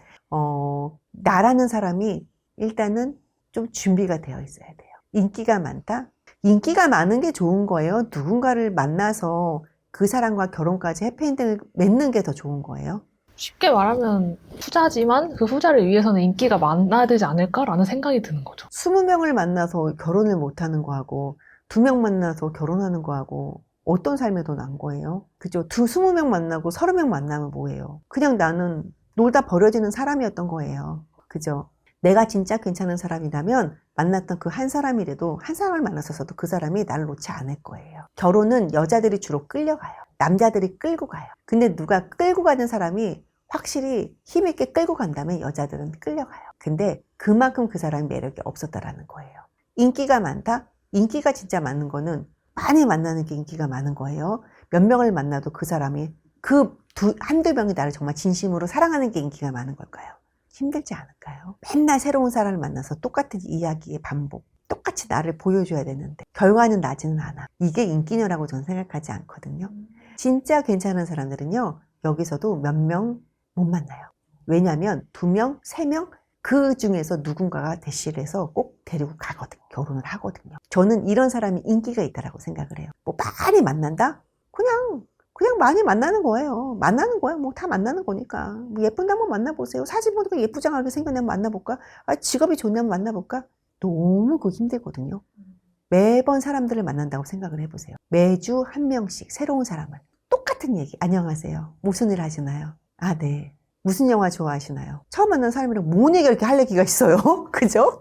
나라는 사람이 일단은 좀 준비가 되어 있어야 돼요. 인기가 많다? 인기가 많은 게 좋은 거예요. 누군가를 만나서 그 사람과 결혼까지 해피엔딩을 맺는 게 더 좋은 거예요. 쉽게 말하면 후자지만 그 후자를 위해서는 인기가 많아야 되지 않을까라는 생각이 드는 거죠. 20명을 만나서 결혼을 못하는 거하고 2명 만나서 결혼하는 거하고 어떤 삶이 더 나은 거예요? 그죠? 20명 만나고 30명 만나면 뭐예요? 그냥 나는 놀다 버려지는 사람이었던 거예요. 그죠? 내가 진짜 괜찮은 사람이라면 만났던 그 한 사람이라도 한 사람을 만났었어도 그 사람이 나를 놓지 않을 거예요. 결혼은 여자들이 주로 끌려가요. 남자들이 끌고 가요. 근데 누가 끌고 가는 사람이 확실히 힘있게 끌고 간다면 여자들은 끌려가요. 근데 그만큼 그 사람이 매력이 없었다라는 거예요. 인기가 많다? 인기가 진짜 많은 거는 많이 만나는 게 인기가 많은 거예요. 몇 명을 만나도 그 사람이 한두 명이 나를 정말 진심으로 사랑하는 게 인기가 많은 걸까요? 힘들지 않을까요? 맨날 새로운 사람을 만나서 똑같은 이야기의 반복. 똑같이 나를 보여줘야 되는데 결과는 나지는 않아. 이게 인기녀라고 저는 생각하지 않거든요. 진짜 괜찮은 사람들은요. 여기서도 몇 명 못 만나요. 왜냐하면 2명, 3명 그 중에서 누군가가 대시를 해서 꼭 데리고 가거든요. 결혼을 하거든요. 저는 이런 사람이 인기가 있다라고 생각을 해요. 뭐 많이 만난다? 그냥 많이 만나는 거예요. 만나는 거야. 뭐 다 만나는 거니까. 뭐 예쁜데 한번 만나보세요. 사진 보니까 예쁘장하게 생겼네 한번 만나볼까? 직업이 좋네 한번 만나볼까? 너무 그거 힘들거든요. 매번 사람들을 만난다고 생각을 해보세요. 매주 한 명씩 새로운 사람을. 똑같은 얘기. 안녕하세요. 무슨 일 하시나요? 아, 네. 무슨 영화 좋아하시나요? 처음 만난 사람이랑 뭔 얘기 이렇게 할 얘기가 있어요. 그죠?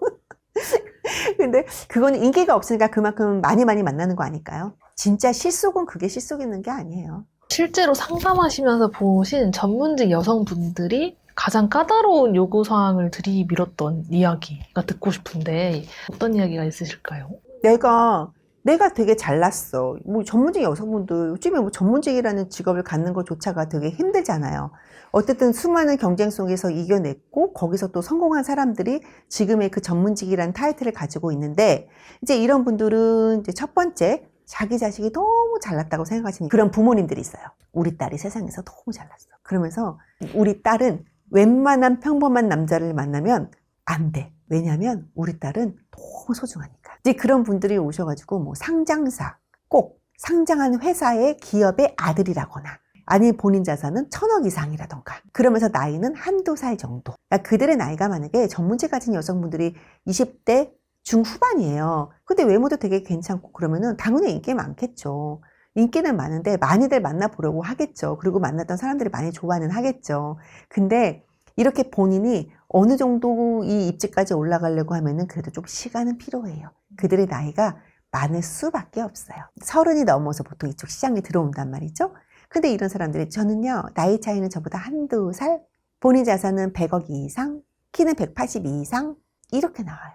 근데 그거는 인기가 없으니까 그만큼 많이 만나는 거 아닐까요? 진짜 실속은 그게 실속 있는 게 아니에요. 실제로 상담하시면서 보신 전문직 여성분들이 가장 까다로운 요구사항을 들이밀었던 이야기가 듣고 싶은데 어떤 이야기가 있으실까요? 내가 되게 잘났어. 뭐 전문직 여성분들 요즘에 뭐 전문직이라는 직업을 갖는 것조차가 되게 힘들잖아요. 어쨌든 수많은 경쟁 속에서 이겨냈고 거기서 또 성공한 사람들이 지금의 그 전문직이라는 타이틀을 가지고 있는데 이제 이런 분들은 이제 첫 번째 자기 자식이 너무 잘났다고 생각하시는 그런 부모님들이 있어요. 우리 딸이 세상에서 너무 잘났어. 그러면서 우리 딸은 웬만한 평범한 남자를 만나면 안 돼. 왜냐하면 우리 딸은 너무 소중하니까. 이제 그런 분들이 오셔가지고 뭐 상장사, 꼭 상장한 회사의 기업의 아들이라거나 아니 본인 자산은 1,000억 이상이라던가 그러면서 나이는 한두 살 정도. 그러니까 그들의 나이가 만약에 전문직 가진 여성분들이 20대 중후반이에요. 근데 외모도 되게 괜찮고 그러면은 당연히 인기 많겠죠. 인기는 많은데 많이들 만나보려고 하겠죠. 그리고 만났던 사람들이 많이 좋아는 하겠죠. 근데 이렇게 본인이 어느 정도 이 입지까지 올라가려고 하면은 그래도 좀 시간은 필요해요. 그들의 나이가 많을 수밖에 없어요. 30이 넘어서 보통 이쪽 시장에 들어온단 말이죠. 근데 이런 사람들이 저는요 나이 차이는 저보다 한두 살, 본인 자산은 100억 이상, 키는 180 이상 이렇게 나와요.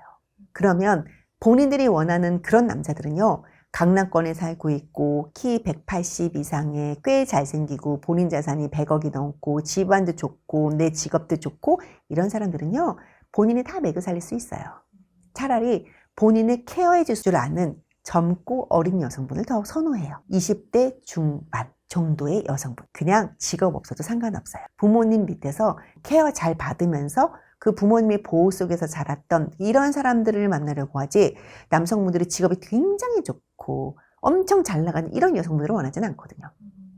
그러면 본인들이 원하는 그런 남자들은요 강남권에 살고 있고 키 180 이상에 꽤 잘생기고 본인 자산이 100억이 넘고 집안도 좋고 내 직업도 좋고 이런 사람들은요 본인이 다 매겨 살릴 수 있어요. 차라리 본인을 케어해 줄 줄 아는 젊고 어린 여성분을 더 선호해요. 20대 중반 정도의 여성분. 그냥 직업 없어도 상관없어요. 부모님 밑에서 케어 잘 받으면서 그 부모님의 보호 속에서 자랐던 이런 사람들을 만나려고 하지 남성분들이 직업이 굉장히 좋고 엄청 잘 나가는 이런 여성분들을 원하지는 않거든요.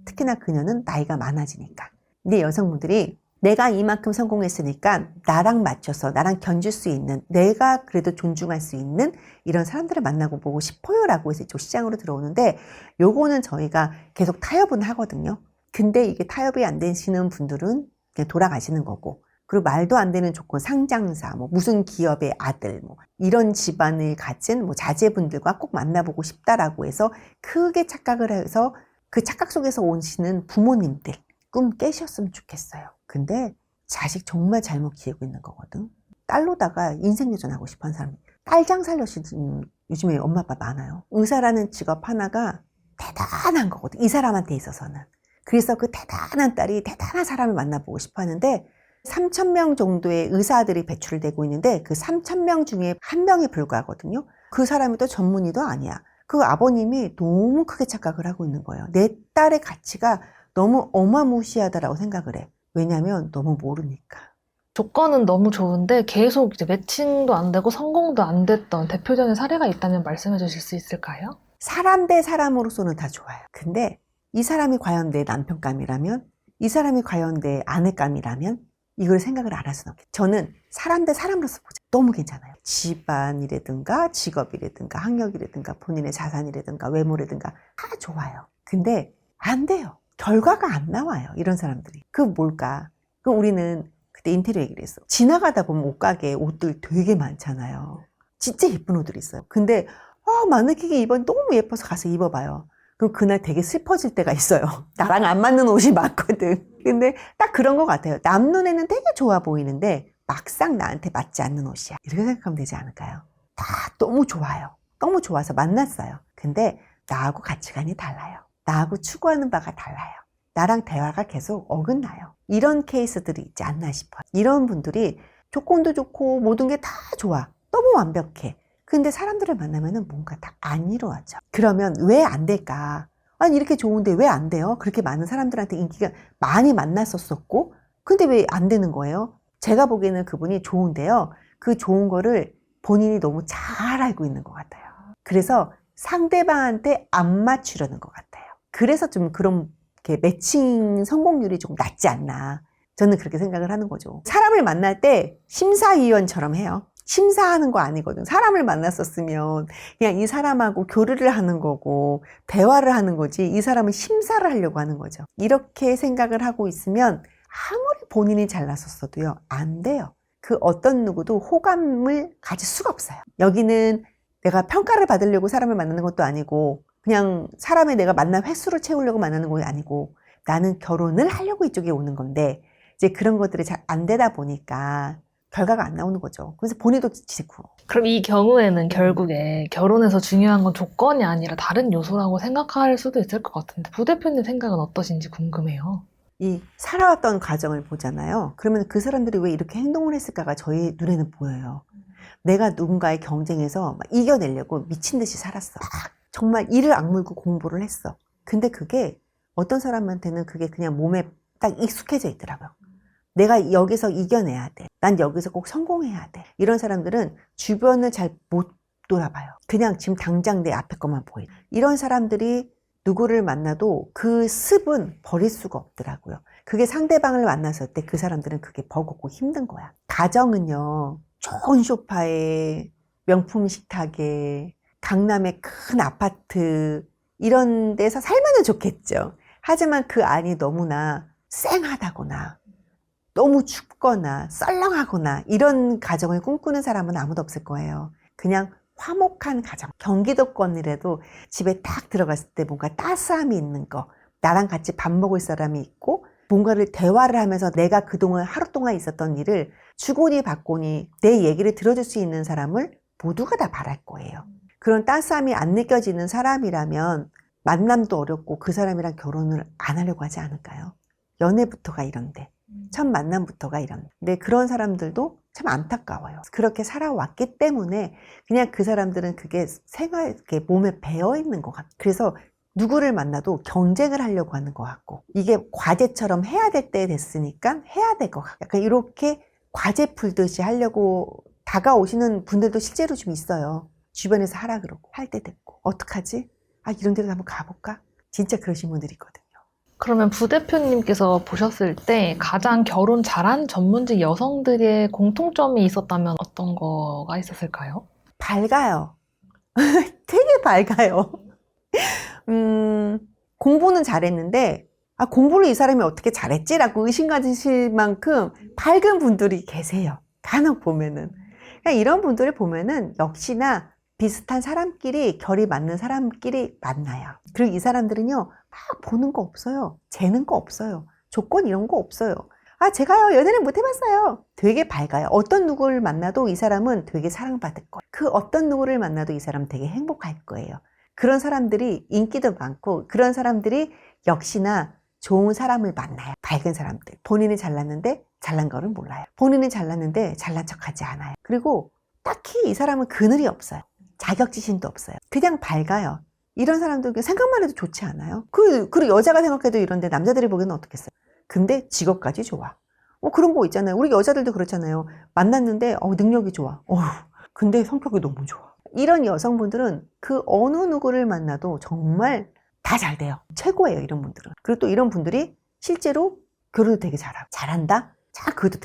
특히나 그녀는 나이가 많아지니까. 근데 여성분들이 내가 이만큼 성공했으니까 나랑 맞춰서 나랑 견줄 수 있는 내가 그래도 존중할 수 있는 이런 사람들을 만나고 보고 싶어요 라고 해서 이쪽 시장으로 들어오는데 요거는 저희가 계속 타협은 하거든요. 근데 이게 타협이 안 되시는 분들은 그냥 돌아가시는 거고 그리고 말도 안 되는 조건 상장사 뭐 무슨 기업의 아들 뭐 이런 집안을 가진 뭐 자제분들과 꼭 만나보고 싶다라고 해서 크게 착각을 해서 그 착각 속에서 오시는 부모님들 꿈 깨셨으면 좋겠어요. 근데 자식 정말 잘못 키우고 있는 거거든. 딸로다가 인생교전하고 싶어하는 사람이. 딸 장사를 하시는 요즘에 엄마 아빠 많아요. 의사라는 직업 하나가 대단한 거거든. 이 사람한테 있어서는. 그래서 그 대단한 딸이 대단한 사람을 만나보고 싶어 하는데 3,000명 정도의 의사들이 배출되고 있는데 그 3,000명 중에 한 명에 불과하거든요. 그 사람이 또 전문의도 아니야. 그 아버님이 너무 크게 착각을 하고 있는 거예요. 내 딸의 가치가 너무 어마무시하다라고 생각을 해. 왜냐면 너무 모르니까. 조건은 너무 좋은데 계속 이제 매칭도 안 되고 성공도 안 됐던 대표적인 사례가 있다면 말씀해 주실 수 있을까요? 사람 대 사람으로서는 다 좋아요. 근데 이 사람이 과연 내 남편감이라면, 이 사람이 과연 내 아내감이라면 이걸 생각을 안 할 수는 없겠죠. 저는 사람 대 사람으로서 보자. 너무 괜찮아요. 집안이라든가 직업이라든가 학력이라든가 본인의 자산이라든가 외모라든가 다 좋아요. 근데 안 돼요. 결과가 안 나와요. 이런 사람들이. 그 뭘까? 그 우리는 그때 인테리어 얘기를 했어. 지나가다 보면 옷가게에 옷들 되게 많잖아요. 진짜 예쁜 옷들이 있어요. 근데 마네킹이 입은 너무 예뻐서 가서 입어봐요. 그럼 그날 되게 슬퍼질 때가 있어요. 나랑 안 맞는 옷이 많거든. 근데 딱 그런 것 같아요. 남 눈에는 되게 좋아 보이는데 막상 나한테 맞지 않는 옷이야. 이렇게 생각하면 되지 않을까요? 다 너무 좋아요. 너무 좋아서 만났어요. 근데 나하고 가치관이 달라요. 나하고 추구하는 바가 달라요. 나랑 대화가 계속 어긋나요. 이런 케이스들이 있지 않나 싶어요. 이런 분들이 조건도 좋고 모든 게 다 좋아. 너무 완벽해. 근데 사람들을 만나면은 뭔가 다 안 이루어져. 그러면 왜 안 될까? 아니, 이렇게 좋은데 왜 안 돼요? 그렇게 많은 사람들한테 인기가 많이 만났었고, 근데 왜 안 되는 거예요? 제가 보기에는 그분이 좋은데요. 그 좋은 거를 본인이 너무 잘 알고 있는 것 같아요. 그래서 상대방한테 안 맞추려는 것 같아요. 그래서 좀 그런 게 매칭 성공률이 좀 낮지 않나. 저는 그렇게 생각을 하는 거죠. 사람을 만날 때 심사위원처럼 해요. 심사하는 거 아니거든. 사람을 만났었으면 그냥 이 사람하고 교류를 하는 거고 대화를 하는 거지 이 사람은 심사를 하려고 하는 거죠. 이렇게 생각을 하고 있으면 아무리 본인이 잘났었어도요. 안 돼요. 그 어떤 누구도 호감을 가질 수가 없어요. 여기는 내가 평가를 받으려고 사람을 만나는 것도 아니고 그냥 사람의 내가 만난 횟수를 채우려고 만나는 것도 아니고 나는 결혼을 하려고 이쪽에 오는 건데 이제 그런 것들이 잘 안 되다 보니까 결과가 안 나오는 거죠. 그래서 본인도 지치고. 그럼 이 경우에는 결국에 결혼에서 중요한 건 조건이 아니라 다른 요소라고 생각할 수도 있을 것 같은데 부대표님 생각은 어떠신지 궁금해요. 이 살아왔던 과정을 보잖아요. 그러면 그 사람들이 왜 이렇게 행동을 했을까가 저희 눈에는 보여요. 내가 누군가의 경쟁에서 막 이겨내려고 미친 듯이 살았어. 막 정말 이를 악물고 공부를 했어. 근데 그게 어떤 사람한테는 그게 그냥 몸에 딱 익숙해져 있더라고요. 내가 여기서 이겨내야 돼. 난 여기서 꼭 성공해야 돼. 이런 사람들은 주변을 잘 못 돌아봐요. 그냥 지금 당장 내 앞에 것만 보여. 이런 사람들이 누구를 만나도 그 습은 버릴 수가 없더라고요. 그게 상대방을 만났을 때 그 사람들은 그게 버겁고 힘든 거야. 가정은요, 좋은 소파에 명품 식탁에 강남의 큰 아파트 이런 데서 살면 좋겠죠. 하지만 그 안이 너무나 쌩하다거나 너무 춥거나 썰렁하거나 이런 가정을 꿈꾸는 사람은 아무도 없을 거예요. 그냥 화목한 가정. 경기도권이라도 집에 딱 들어갔을 때 뭔가 따스함이 있는 거. 나랑 같이 밥 먹을 사람이 있고 뭔가를 대화를 하면서 내가 그동안 하루 동안 있었던 일을 주거니 받거니 내 얘기를 들어줄 수 있는 사람을 모두가 다 바랄 거예요. 그런 따스함이 안 느껴지는 사람이라면 만남도 어렵고 그 사람이랑 결혼을 안 하려고 하지 않을까요? 연애부터가 이런데. 첫 만남부터가 이런. 근데 그런 사람들도 참 안타까워요. 그렇게 살아왔기 때문에 그냥 그 사람들은 그게 생활, 이렇게 몸에 배어 있는 것 같아요. 그래서 누구를 만나도 경쟁을 하려고 하는 것 같고 이게 과제처럼 해야 될 때 됐으니까 해야 될 것 같고 약간 이렇게 과제 풀듯이 하려고 다가오시는 분들도 실제로 좀 있어요. 주변에서 하라 그러고 할 때 됐고 어떡하지? 이런 데로 한번 가볼까? 진짜 그러신 분들이 있거든요. 그러면 부대표님께서 보셨을 때 가장 결혼 잘한 전문직 여성들의 공통점이 있었다면 어떤 거가 있었을까요? 밝아요. 되게 밝아요. 공부는 잘했는데 공부를 이 사람이 어떻게 잘했지라고 의심 가지실 만큼 밝은 분들이 계세요. 간혹 보면은. 그냥 이런 분들을 보면은 역시나 비슷한 사람끼리 결이 맞는 사람끼리 만나요. 그리고 이 사람들은요 막 보는 거 없어요. 재는 거 없어요. 조건 이런 거 없어요. 아, 제가요, 연애를 못 해봤어요. 되게 밝아요. 어떤 누구를 만나도 이 사람은 되게 사랑받을 거예요. 그 어떤 누구를 만나도 이 사람은 되게 행복할 거예요. 그런 사람들이 인기도 많고, 그런 사람들이 역시나 좋은 사람을 만나요. 밝은 사람들. 본인이 잘났는데 잘난 거를 몰라요. 본인이 잘났는데 잘난 척하지 않아요. 그리고 딱히 이 사람은 그늘이 없어요. 자격지심도 없어요. 그냥 밝아요. 이런 사람들 생각만 해도 좋지 않아요? 그리고 여자가 생각해도 이런데 남자들이 보기에는 어떻겠어요? 근데 직업까지 좋아. 그런 거 있잖아요. 우리 여자들도 그렇잖아요. 만났는데 능력이 좋아. 근데 성격이 너무 좋아. 이런 여성분들은 그 어느 누구를 만나도 정말 다 잘 돼요. 최고예요, 이런 분들은. 그리고 또 이런 분들이 실제로 결혼도 되게 잘하고. 잘한다? 자, 그것도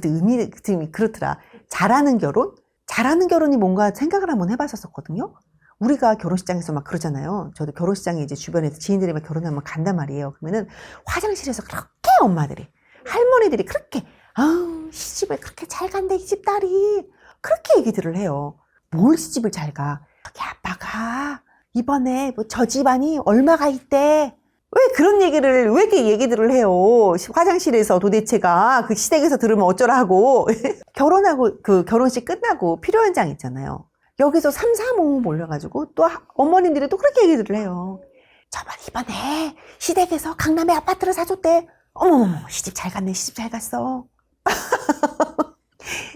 의미 그렇더라. 잘하는 결혼? 잘하는 결혼이 뭔가 생각을 한번 해봤었거든요. 우리가 결혼식장에서 막 그러잖아요. 저도 결혼식장에 이제 주변에서 지인들이 막 결혼하면 간단 말이에요. 그러면은 화장실에서 그렇게 엄마들이, 할머니들이 그렇게, 시집을 그렇게 잘 간대, 이 집 딸이. 그렇게 얘기들을 해요. 뭘 시집을 잘 가? 그게 아빠가 이번에 뭐 저 집안이 얼마가 있대. 왜 이렇게 얘기들을 해요? 화장실에서 도대체가 그 시댁에서 들으면 어쩌라 하고. 결혼하고, 그 결혼식 끝나고 필요 현장 있잖아요. 여기서 3, 4, 5 몰려가지고 또 어머님들이 또 그렇게 얘기를 해요. 이번에 시댁에서 강남에 아파트를 사줬대. 어머머머, 시집 잘 갔네, 시집 잘 갔어.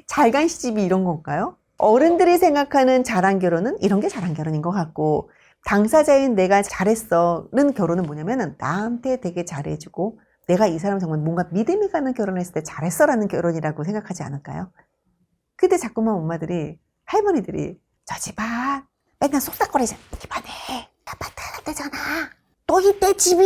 잘 간 시집이 이런 건가요? 어른들이 생각하는 잘한 결혼은 이런 게 잘한 결혼인 것 같고, 당사자인 내가 잘했어는 결혼은 뭐냐면은 나한테 되게 잘해주고 내가 이 사람 정말 뭔가 믿음이 가는 결혼을 했을 때 잘했어라는 결혼이라고 생각하지 않을까요? 근데 자꾸만 엄마들이, 할머니들이 저 집안 맨날 속삭거리잖아. 이번에 아파트 하나 잖아. 또 이때 집이.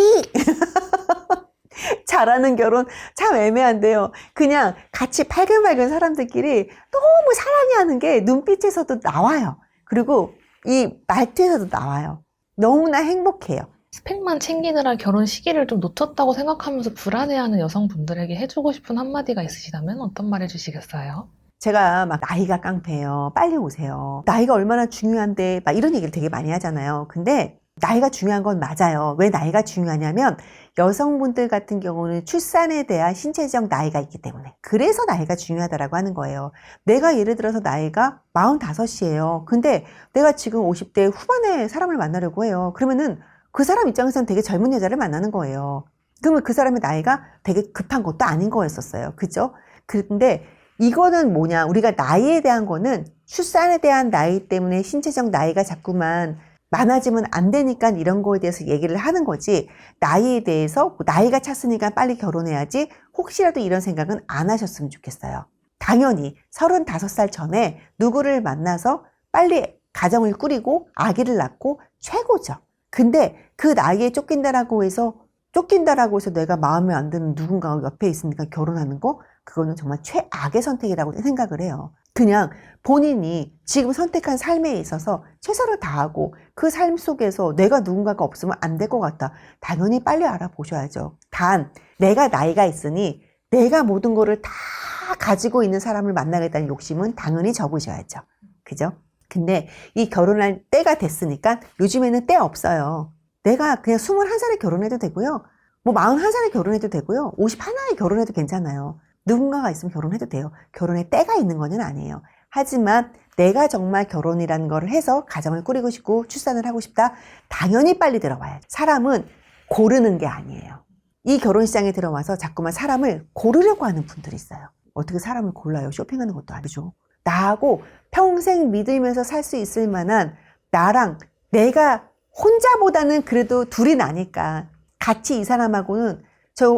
잘하는 결혼 참 애매한데요. 그냥 같이 팔근말근 사람들끼리 너무 사랑해하는 게 눈빛에서도 나와요. 그리고 이 말투에서도 나와요. 너무나 행복해요. 스펙만 챙기느라 결혼 시기를 좀 놓쳤다고 생각하면서 불안해하는 여성분들에게 해주고 싶은 한마디가 있으시다면 어떤 말 해주시겠어요? 제가 막 나이가 깡패예요. 빨리 오세요. 나이가 얼마나 중요한데 막 이런 얘기를 되게 많이 하잖아요. 근데 나이가 중요한 건 맞아요. 왜 나이가 중요하냐면 여성분들 같은 경우는 출산에 대한 신체적 나이가 있기 때문에. 그래서 나이가 중요하다라고 하는 거예요. 내가 예를 들어서 나이가 45이에요. 근데 내가 지금 50대 후반에 사람을 만나려고 해요. 그러면은 그 사람 입장에서는 되게 젊은 여자를 만나는 거예요. 그러면 그 사람의 나이가 되게 급한 것도 아닌 거였었어요. 그죠? 근데 이거는 뭐냐? 우리가 나이에 대한 거는 출산에 대한 나이 때문에 신체적 나이가 자꾸만 많아지면 안 되니까 이런 거에 대해서 얘기를 하는 거지, 나이에 대해서 나이가 찼으니까 빨리 결혼해야지 혹시라도 이런 생각은 안 하셨으면 좋겠어요. 당연히 35살 전에 누구를 만나서 빨리 가정을 꾸리고 아기를 낳고 최고죠. 근데 그 나이에 쫓긴다라고 해서 내가 마음에 안 드는 누군가가 옆에 있으니까 결혼하는 거, 그거는 정말 최악의 선택이라고 생각을 해요. 그냥 본인이 지금 선택한 삶에 있어서 최선을 다하고 그 삶 속에서 내가 누군가가 없으면 안 될 것 같다. 당연히 빨리 알아보셔야죠. 단, 내가 나이가 있으니 내가 모든 거를 다 가지고 있는 사람을 만나겠다는 욕심은 당연히 접으셔야죠. 그죠? 근데 이 결혼할 때가 됐으니까 요즘에는 때 없어요. 내가 그냥 21살에 결혼해도 되고요. 뭐 41살에 결혼해도 되고요. 51에 결혼해도 괜찮아요. 누군가가 있으면 결혼해도 돼요. 결혼에 때가 있는 건 아니에요. 하지만 내가 정말 결혼이라는 걸 해서 가정을 꾸리고 싶고 출산을 하고 싶다? 당연히 빨리 들어와야죠. 사람은 고르는 게 아니에요. 이 결혼시장에 들어와서 자꾸만 사람을 고르려고 하는 분들이 있어요. 어떻게 사람을 골라요? 쇼핑하는 것도 아니죠. 나하고 평생 믿으면서 살 수 있을 만한, 나랑 내가 혼자보다는 그래도 둘이 나니까 같이 이 사람하고는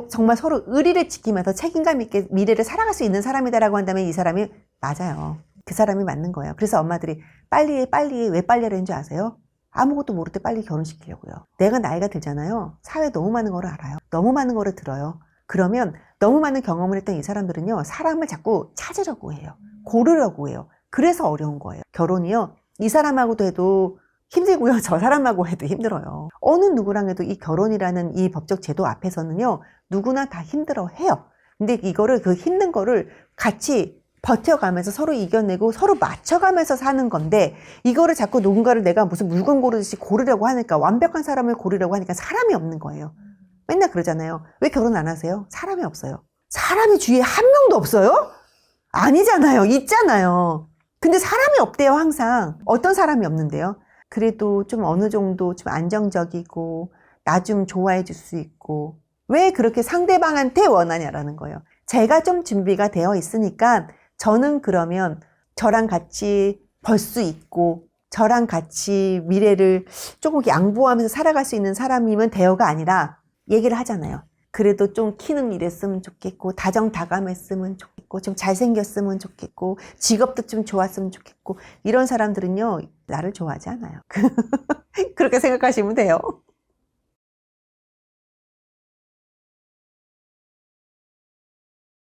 정말 서로 의리를 지키면서 책임감 있게 미래를 살아갈 수 있는 사람이다라고 한다면 이 사람이 맞아요. 그 사람이 맞는 거예요. 그래서 엄마들이 빨리 해. 왜 빨리 하려는 줄 아세요? 아무것도 모를 때 빨리 결혼시키려고요. 내가 나이가 들잖아요. 사회에 너무 많은 거를 알아요. 너무 많은 거를 들어요. 그러면 너무 많은 경험을 했던 이 사람들은요, 사람을 자꾸 찾으려고 해요. 고르려고 해요. 그래서 어려운 거예요. 결혼이요, 이 사람하고도 해도 힘들고요, 저 사람하고 해도 힘들어요. 어느 누구랑 해도 이 결혼이라는 이 법적 제도 앞에서는요, 누구나 다 힘들어 해요. 근데 이거를, 그 힘든 거를 같이 버텨가면서 서로 이겨내고 서로 맞춰가면서 사는 건데, 이거를 자꾸 누군가를 내가 무슨 물건 고르듯이 고르려고 하니까, 완벽한 사람을 고르려고 하니까 사람이 없는 거예요. 맨날 그러잖아요. 왜 결혼 안 하세요? 사람이 없어요. 사람이 주위에 한 명도 없어요? 아니잖아요. 있잖아요. 근데 사람이 없대요, 항상. 어떤 사람이 없는데요? 그래도 좀 어느 정도 좀 안정적이고, 나 좀 좋아해 줄 수 있고, 왜 그렇게 상대방한테 원하냐라는 거예요. 제가 좀 준비가 되어 있으니까, 저는 그러면 저랑 같이 벌 수 있고, 저랑 같이 미래를 조금 양보하면서 살아갈 수 있는 사람이면 돼요가 아니라, 얘기를 하잖아요. 그래도 좀 키는 이랬으면 좋겠고, 다정다감했으면 좋겠고, 좀 잘생겼으면 좋겠고, 직업도 좀 좋았으면 좋겠고, 이런 사람들은요, 나를 좋아하지 않아요. 그렇게 생각하시면 돼요.